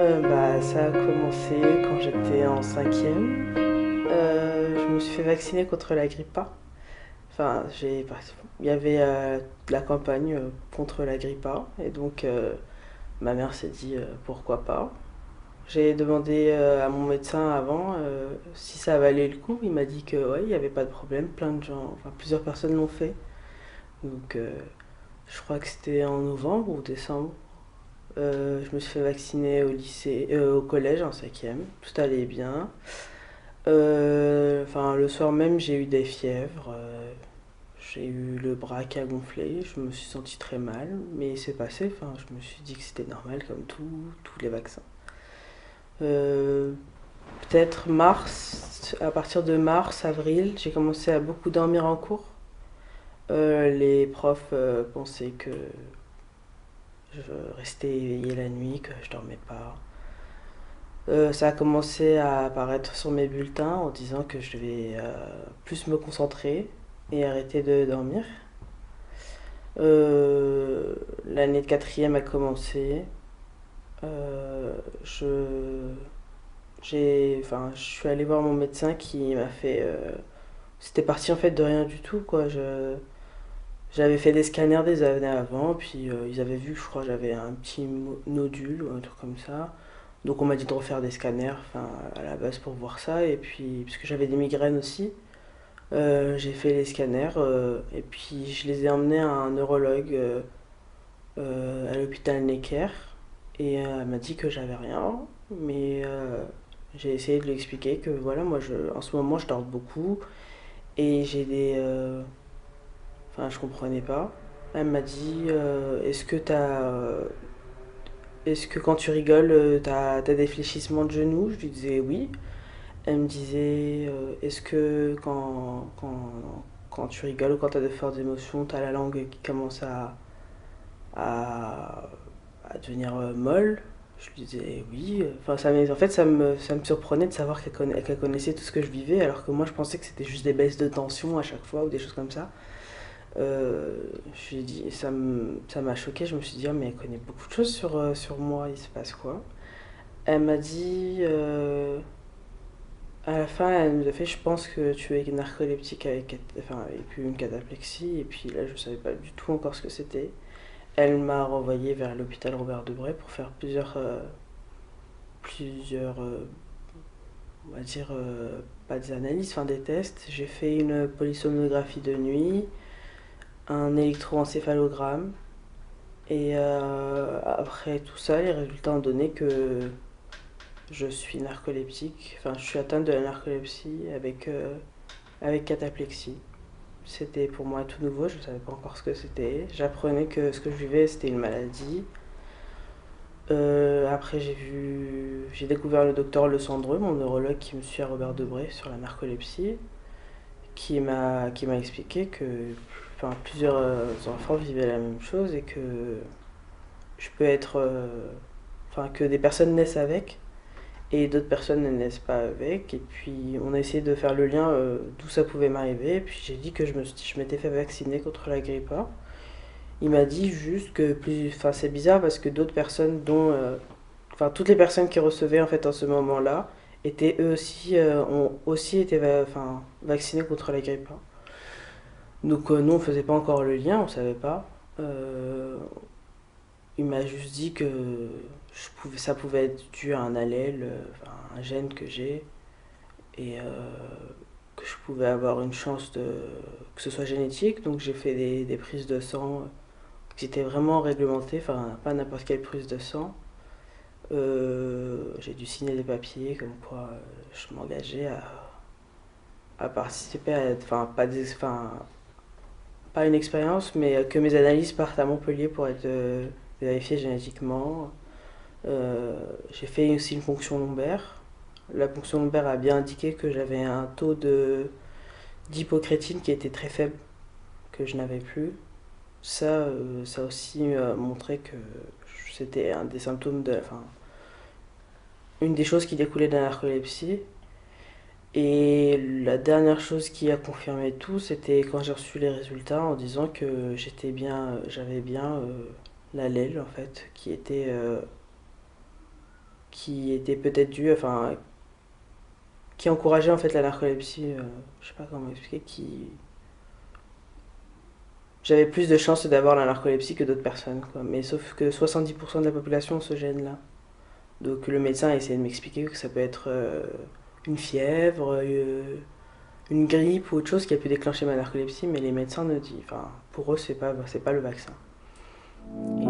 Ça a commencé quand j'étais en cinquième. Je me suis fait vacciner contre la grippe A. Il y avait la campagne contre la grippe A, et donc ma mère s'est dit pourquoi pas. J'ai demandé à mon médecin avant si ça valait le coup. Il m'a dit que ouais, il n'y avait pas de problème. Plein de gens, enfin plusieurs personnes l'ont fait. Donc je crois que c'était en novembre ou décembre. Je me suis fait vacciner au lycée, au collège en cinquième. Tout allait bien. Le soir même, j'ai eu des fièvres. J'ai eu le bras qui a gonflé. Je me suis senti très mal, mais c'est passé. Enfin, je me suis dit que c'était normal comme tous les vaccins. Euh, Peut-être mars, à partir de mars, avril, j'ai commencé à beaucoup dormir en cours. Les profs pensaient que je restais éveillée la nuit, que je dormais pas. Ça a commencé à apparaître sur mes bulletins en disant que je devais plus me concentrer et arrêter de dormir. Euh, L'année de quatrième a commencé. Euh, je, je suis allée voir mon médecin qui m'a fait. C'était parti en fait de rien du tout quoi. J'avais fait des scanners des années avant, puis ils avaient vu, je crois, j'avais un petit nodule ou un truc comme ça. Donc on m'a dit de refaire des scanners, enfin à la base pour voir ça, et puis parce que j'avais des migraines aussi, j'ai fait les scanners et puis je les ai emmenés à un neurologue à l'hôpital Necker et elle m'a dit que j'avais rien, mais j'ai essayé de lui expliquer que voilà, en ce moment je dors beaucoup et j'ai enfin je comprenais pas. Elle m'a dit est-ce que quand tu rigoles, t'as des fléchissements de genoux? Je lui disais oui. Elle me disait est-ce que quand tu rigoles ou quand t'as de fortes émotions, t'as la langue qui commence à, à devenir molle? Je lui disais oui. Enfin, en fait, ça me surprenait de savoir qu'elle connaissait tout ce que je vivais, alors que moi je pensais que c'était juste des baisses de tension à chaque fois ou des choses comme ça. Je lui ai dit, ça m'a choqué, je me suis dit, ah, mais elle connaît beaucoup de choses sur moi, il se passe quoi? Elle m'a dit, à la fin, elle nous a fait, je pense que tu es narcoleptique avec une cataplexie, et puis là, je savais pas du tout encore ce que c'était. Elle m'a renvoyé vers l'hôpital Robert Debré pour faire plusieurs on va dire, pas des analyses, enfin des tests. J'ai fait une polysomnographie de nuit, un électroencéphalogramme, et après tout ça, les résultats ont donné que je suis narcoleptique. Enfin, je suis atteinte de la narcolepsie avec cataplexie. C'était pour moi tout nouveau, je ne savais pas encore ce que c'était. J'apprenais que ce que je vivais, c'était une maladie. Après, j'ai découvert le docteur Le Cendreux, mon neurologue qui me suit à Robert Debré sur la narcolepsie, qui m'a expliqué que enfin, plusieurs enfants vivaient la même chose et que je peux être enfin que des personnes naissent avec et d'autres personnes ne naissent pas avec. Et puis on a essayé de faire le lien d'où ça pouvait m'arriver. Et puis j'ai dit que je m'étais fait vacciner contre la grippe A. Il m'a dit juste que enfin c'est bizarre parce que d'autres personnes enfin toutes les personnes qui recevaient en fait en ce moment-là étaient eux aussi ont aussi été vaccinées contre la grippe A. Donc nous on faisait pas encore le lien, on savait pas. Euh, il m'a juste dit que ça pouvait être dû à un allèle, un gène que j'ai, et que je pouvais avoir une chance que ce soit génétique. Donc j'ai fait des prises de sang qui étaient vraiment réglementées, enfin pas n'importe quelle prise de sang. J'ai dû signer des papiers comme quoi je m'engageais à participer enfin pas une expérience, mais que mes analyses partent à Montpellier pour être vérifiées génétiquement. J'ai fait aussi une ponction lombaire. La ponction lombaire a bien indiqué que j'avais un taux d'hypocrétine qui était très faible, que je n'avais plus. Ça aussi montré que c'était un des symptômes une des choses qui découlait de la narcolepsie. Et la dernière chose qui a confirmé tout, c'était quand j'ai reçu les résultats en disant que j'avais bien l'allèle en fait, qui était peut-être due, enfin, qui encourageait en fait la narcolepsie, je sais pas comment expliquer, qui j'avais plus de chances d'avoir la narcolepsie que d'autres personnes, quoi. Mais sauf que 70% de la population ont ce gène-là. Donc le médecin a essayé de m'expliquer que ça peut être une fièvre, une grippe ou autre chose qui a pu déclencher ma narcolepsie, mais les médecins ne disent, enfin, pour eux c'est pas le vaccin. Et